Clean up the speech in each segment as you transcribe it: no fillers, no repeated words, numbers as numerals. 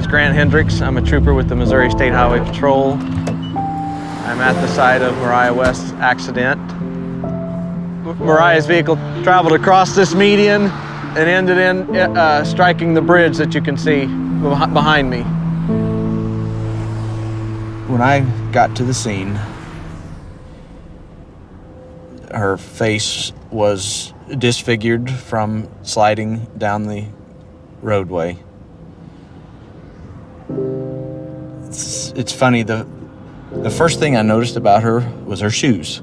is Grant Hendricks. I'm a trooper with the Missouri State Highway Patrol. I'm at the site of Mariah West's accident. Mariah's vehicle traveled across this median and ended in striking the bridge that you can see behind me. When I got to the scene, her face was disfigured from sliding down the roadway. It's funny, the first thing I noticed about her was her shoes.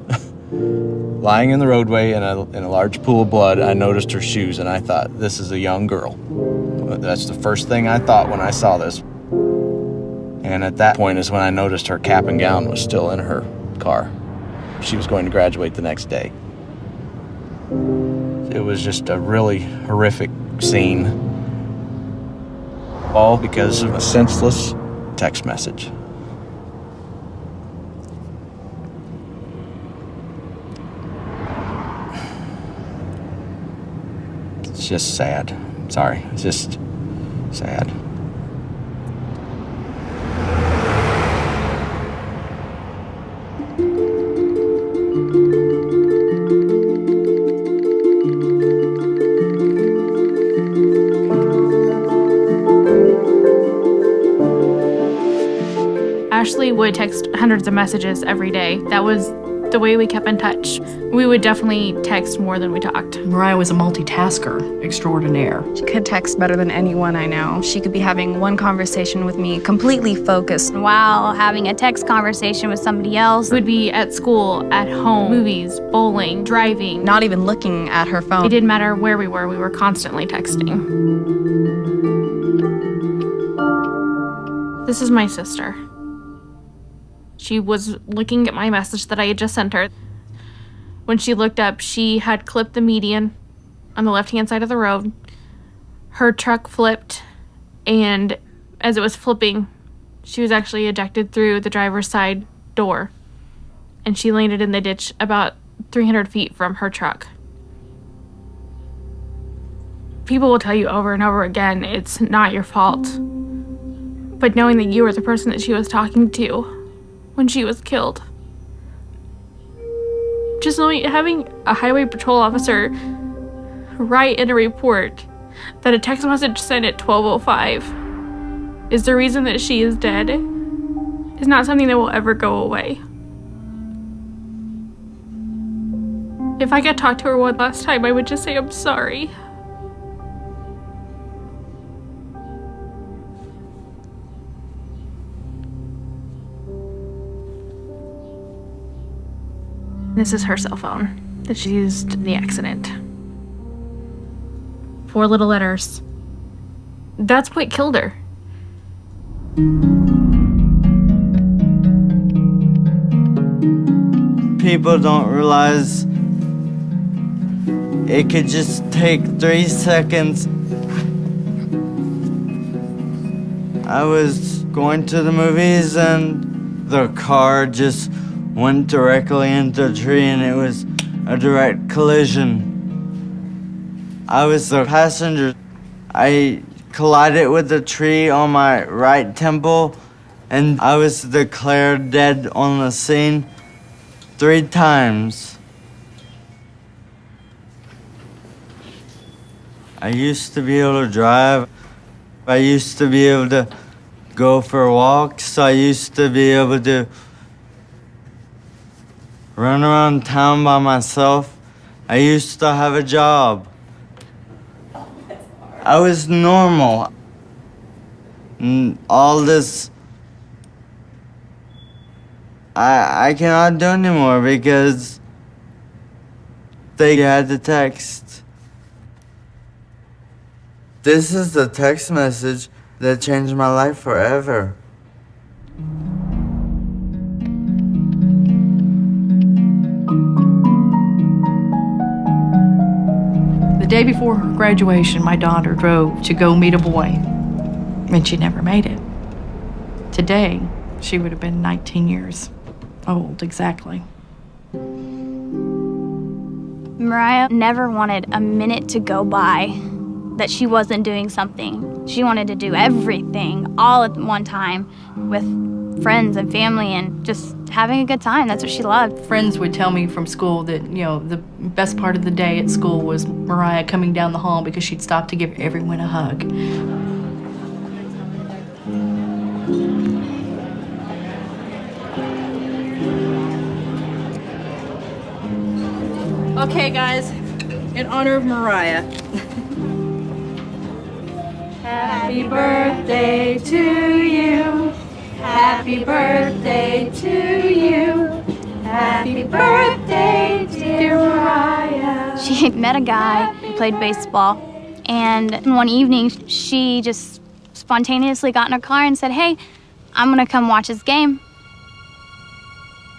Lying in the roadway in a large pool of blood, I noticed her shoes and I thought, this is a young girl. That's the first thing I thought when I saw this. And at that point is when I noticed her cap and gown was still in her car. She was going to graduate the next day. It was just a really horrific scene, all because of a senseless text message. It's just sad. Sorry, it's just sad. Ashley would text hundreds of messages every day. That was the way we kept in touch. We would definitely text more than we talked. Mariah was a multitasker extraordinaire. She could text better than anyone I know. She could be having one conversation with me, completely focused, while having a text conversation with somebody else. We'd be at school, at home, movies, bowling, driving. not even looking at her phone. It didn't matter where we were constantly texting. This is my sister. She was looking at my message that I had just sent her. When she looked up, she had clipped the median on the left-hand side of the road. Her truck flipped, and as it was flipping, she was actually ejected through the driver's side door, and she landed in the ditch about 300 feet from her truck. People will tell you over and over again, it's not your fault. But knowing that you were the person that she was talking to when she was killed. Just knowing, having a highway patrol officer write in a report that a text message sent at 12:05 is the reason that she is dead is not something that will ever go away. If I could talk to her one last time, I would just say I'm sorry. This is her cell phone that she used in the accident. 4 little letters. That's what killed her. People don't realize it could just take 3 seconds. I was going to the movies and the car just went directly into a tree and it was a direct collision. I was the passenger. I collided with the tree on my right temple and I was declared dead on the scene 3 times. I used to be able to drive. I used to be able to go for walks. I used to be able to run around town by myself. I used to have a job. I was normal. And all this, I cannot do anymore because they had the text. This is the text message that changed my life forever. The day before her graduation, my daughter drove to go meet a boy, and she never made it. Today, she would have been 19 years old, exactly. Mariah never wanted a minute to go by that she wasn't doing something. She wanted to do everything all at one time with friends and family and just having a good time. That's what she loved. Friends would tell me from school that, the best part of the day at school was Mariah coming down the hall because she'd stop to give everyone a hug. Okay, guys, in honor of Mariah. Happy birthday to you. Happy birthday to you. Happy birthday, dear Mariah. She had met a guy who played baseball, and one evening she just spontaneously got in her car and said, "Hey, I'm gonna come watch his game."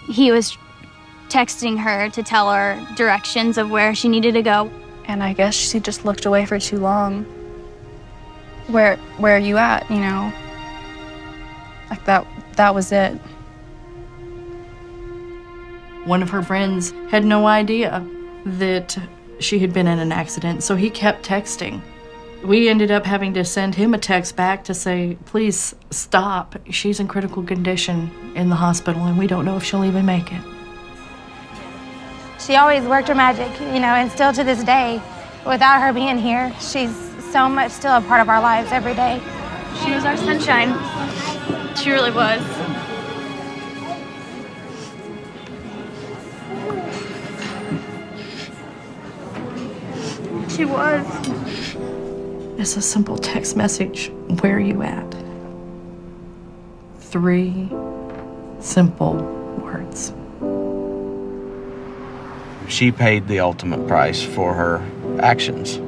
He was texting her to tell her directions of where she needed to go. And I guess she just looked away for too long. Where are you at, Like that was it. One of her friends had no idea that she had been in an accident, so he kept texting. We ended up having to send him a text back to say, please stop. She's in critical condition in the hospital, and we don't know if she'll even make it. She always worked her magic, and still to this day, without her being here, she's so much still a part of our lives every day. She was our sunshine. She really was. She was. It's a simple text message. Where are you at? 3 simple words. She paid the ultimate price for her actions.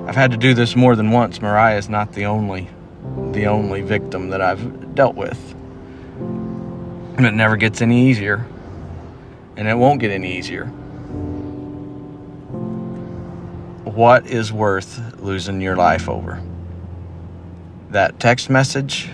I've had to do this more than once. Mariah is not the only victim that I've dealt with. And it never gets any easier. And it won't get any easier. What is worth losing your life over? That text message